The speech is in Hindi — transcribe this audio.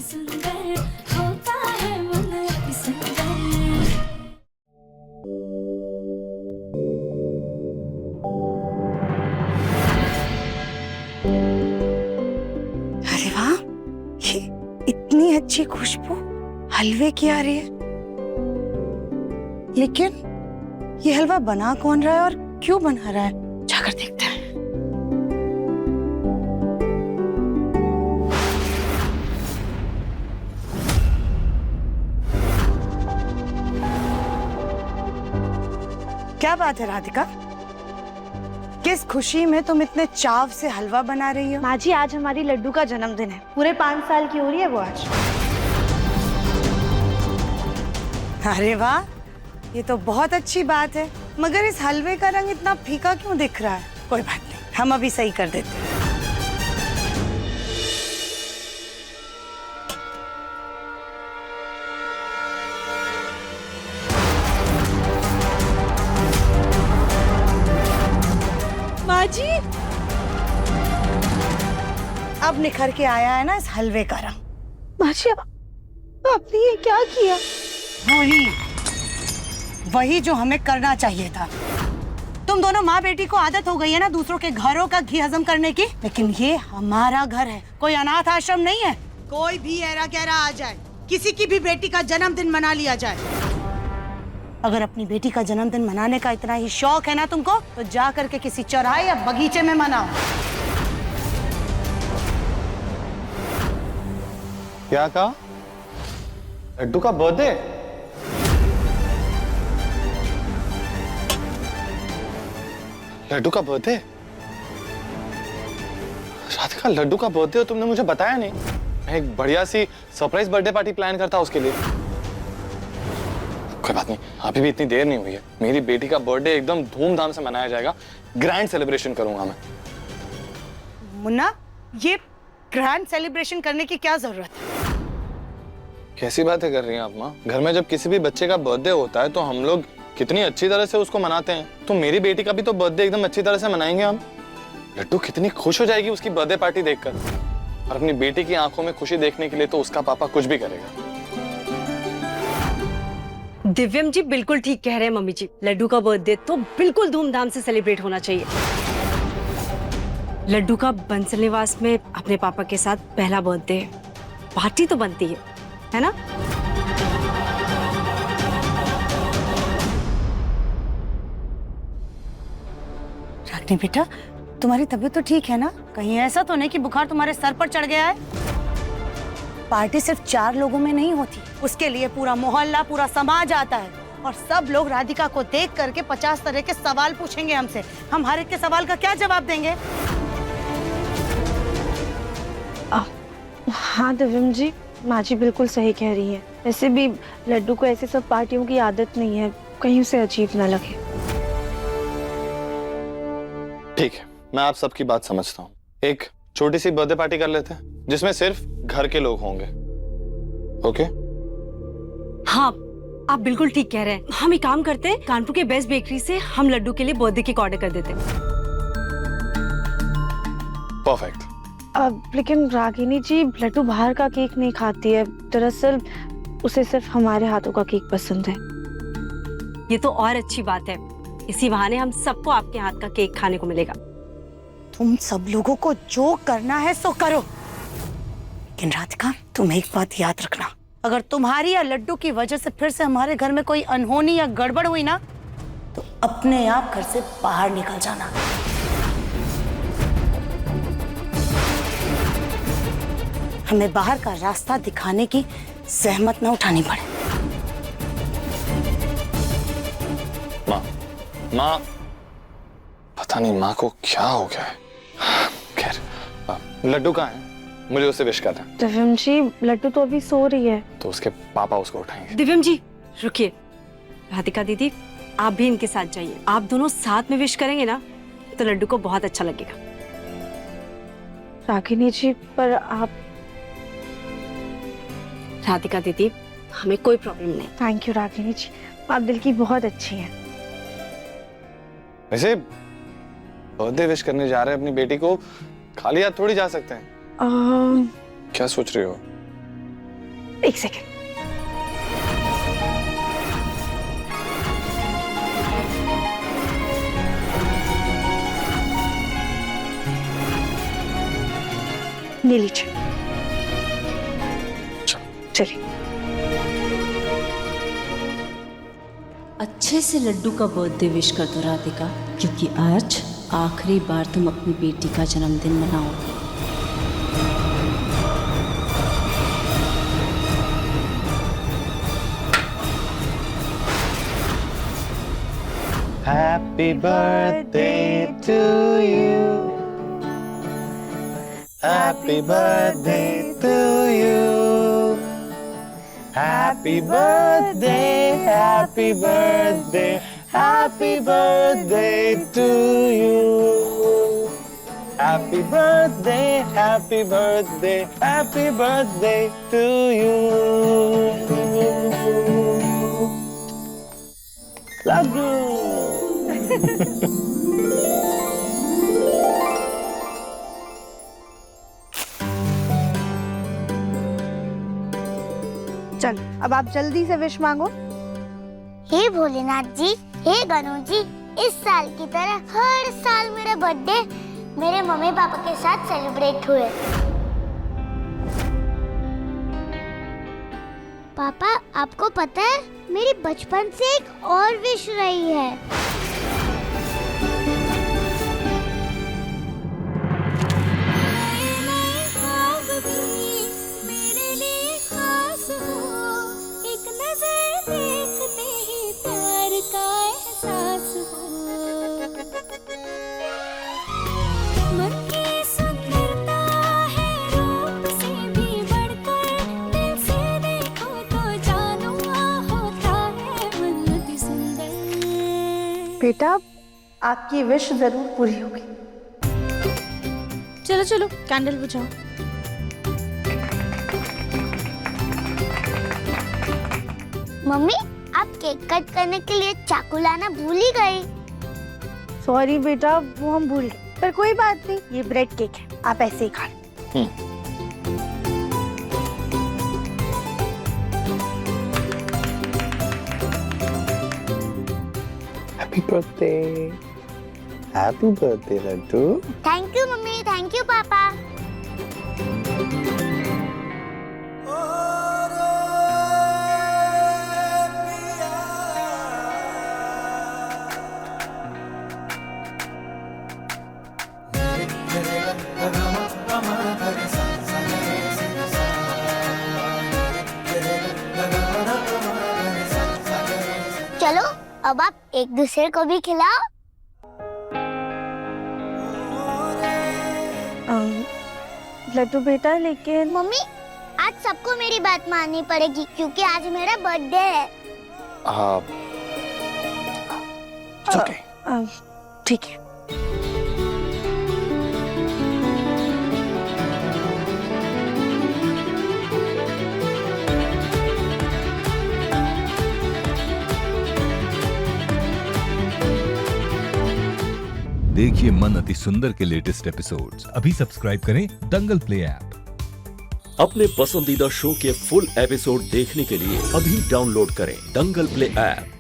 सुंदर होता है मन अति सुंदर। अरे वाह, ये इतनी अच्छी खुशबू हलवे की आ रही है। लेकिन ये हलवा बना कौन रहा है और क्यों बना रहा है? जाकर देखते हैं। क्या बात है राधिका? किस खुशी में तुम इतने चाव से हलवा बना रही हो? माँ जी, आज हमारी लड्डू का जन्मदिन है। पूरे 5 साल की हो रही है वो आज। अरे वाह, ये तो बहुत अच्छी बात है। मगर इस हलवे का रंग इतना फीका क्यों दिख रहा है? कोई बात नहीं, हम अभी सही कर देते हैं। माँ जी, अब निखर के आया है ना इस हलवे का रंग। माँ जी, आपने ये क्या किया? वही जो हमें करना चाहिए था। तुम दोनों माँ बेटी को आदत हो गई है ना दूसरों के घरों का घी हजम करने की, लेकिन ये हमारा घर है, कोई अनाथ आश्रम नहीं है। कोई भी ऐरा गैरा आ जाए, किसी की भी बेटी का जन्मदिन मना लिया जाए। अगर अपनी बेटी का जन्मदिन मनाने का इतना ही शौक है ना तुमको, तो जा करके किसी चौराहे या बगीचे में मनाओ। क्या कहा? लड्डू का बर्थडे? लड्डू का बर्थडे? राधिका, लड्डू का बर्थडे और तुमने मुझे बताया नहीं। मैं एक बढ़िया सी सरप्राइज बर्थडे पार्टी प्लान करता उसके लिए। कोई बात नहीं, अभी भी इतनी देर नहीं हुई है। मेरी बेटी का बर्थडे एकदम धूमधाम से मनाया जाएगा। ग्रैंड सेलिब्रेशन करूंगा मैं। मुन्ना, ये ग्रैंड सेलिब्रेशन करने की क्या जरूरत है? कैसी बातें कर रही हैं आप माँ? घर में जब किसी भी बच्चे का बर्थडे होता है तो हम लोग कितनी अच्छी तरह से उसको मनाते हैं। तो मेरी बेटी का भी तो बर्थडे एकदम अच्छी तरह से मनाएंगे हम। लड्डू कितनी खुश हो जाएगी उसकी बर्थडे पार्टी देखकर। और अपनी बेटी की आंखों में खुशी देखने के लिए तो उसका पापा कुछ भी करेगा। दिव्यम जी बिल्कुल ठीक कह रहे हैं मम्मी जी। लड्डू का बर्थडे तो बिल्कुल धूमधाम से सेलिब्रेट होना चाहिए। लड्डू का बंसल निवास में अपने पापा के साथ पहला बर्थडे है, पार्टी तो बनती है ना? रागिनी बेटा, तुम्हारी तबीयत तो ठीक है ना? कहीं ऐसा तो नहीं कि बुखार तुम्हारे सर पर चढ़ गया है? पार्टी सिर्फ 4 लोगों में नहीं होती, उसके लिए पूरा मोहल्ला, पूरा समाज आता है। और सब लोग राधिका को देख करके 50 तरह के सवाल पूछेंगे हमसे। हम हर एक के सवाल का क्या जवाब देंगे? हाँ दिव्यम जी, माँ जी बिल्कुल सही कह रही है। वैसे भी लड्डू को ऐसी सब पार्टियों की आदत नहीं है, कहीं उसे अजीब ना लगे। ठीक है, मैं आप सबकी बात समझता हूँ। एक छोटी सी बर्थडे पार्टी कर लेते हैं जिसमें सिर्फ घर के लोग होंगे। ओके? हाँ, आप बिल्कुल ठीक कह रहे हैं। हम एक काम करते हैं, कानपुर के बेस्ट बेकरी से हम लड्डू के लिए बर्थडे केक ऑर्डर कर देते हैं। परफेक्ट। लेकिन रागिनी जी, लड्डू बाहर का केक नहीं खाती है। दरअसल उसे सिर्फ हमारे हाथों का केक पसंद है। ये तो और अच्छी बात है, इसी बहाने हम सबको आपके हाथ का केक खाने को मिलेगा। तुम सब लोगों को जो करना है सो करो, लेकिन राधिका तुम एक बात याद रखना, अगर तुम्हारी या लड्डू की वजह से फिर से हमारे घर में कोई अनहोनी या गड़बड़ हुई ना, तो अपने आप घर से बाहर निकल जाना। हमें बाहर का रास्ता दिखाने की जहमत न उठानी पड़े। माँ, पता नहीं माँ को क्या हो गया है। खैर, लड्डू कहाँ है? मुझे उससे विश करना है। दिव्यम जी, लड्डू तो अभी सो रही है। तो उसके पापा उसको उठाएंगे। दिव्यम जी रुकिए, राधिका दीदी आप भी इनके साथ जाइए। आप दोनों साथ में विश करेंगे ना तो लड्डू को बहुत अच्छा लगेगा। रागिनी जी, पर आप। राधिका दीदी, हमें कोई प्रॉब्लम नहीं। थैंक यू रागिनी जी, आप दिल की बहुत अच्छी हैं। वैसे बर्थडे विश करने जा रहे हैं अपनी बेटी को, खाली हाथ थोड़ी जा सकते हैं। क्या सोच रही हो? एक सेकेंड। ये लीजिए। चलिए। अच्छे से लड्डू का बर्थडे विश कर दो राधिका, क्योंकि आज आखिरी बार तुम अपनी बेटी का जन्मदिन मनाओगे। Happy birthday to you. Happy birthday to you. Happy birthday, happy birthday, happy birthday to you. Happy birthday, happy birthday, happy birthday to you. Love you. चल अब आप जल्दी से विश मांगो। हे भोलेनाथ जी, हे गणू जी, इस साल की तरह हर साल मेरा बर्थडे मेरे मम्मी पापा के साथ सेलिब्रेट हुए। पापा, आपको पता है मेरी बचपन से एक और विश रही है। मेरे लिए खास हो, एक नजर देखते ही प्यार का एहसास हो। मन की सुंदरता है रूप से भी बढ़कर, दिल से देखो तो जानो होता है मन अति सुंदर। बेटा आपकी विश जरूर पूरी होगी। चलो चलो कैंडल बुझाओ। मम्मी, आप केक कट करने के लिए चाकू लाना भूल ही गई। सॉरी बेटा, वो हम भूल गए, पर कोई बात नहीं, ये ब्रेड केक है, आप ऐसे ही खा लो। Happy birthday. Happy birthday, Laddu. Thank you mummy, thank you पापा। चलो अब आप एक दूसरे को भी खिलाओ। लड्डू बेटा, लेकिन मम्मी, आज सबको मेरी बात माननी पड़ेगी क्योंकि आज मेरा बर्थडे है। It's okay. ठीक है। देखिए मन अति सुंदर के लेटेस्ट एपिसोड्स अभी सब्सक्राइब करें दंगल प्ले ऐप। अपने पसंदीदा शो के फुल एपिसोड देखने के लिए अभी डाउनलोड करें दंगल प्ले ऐप।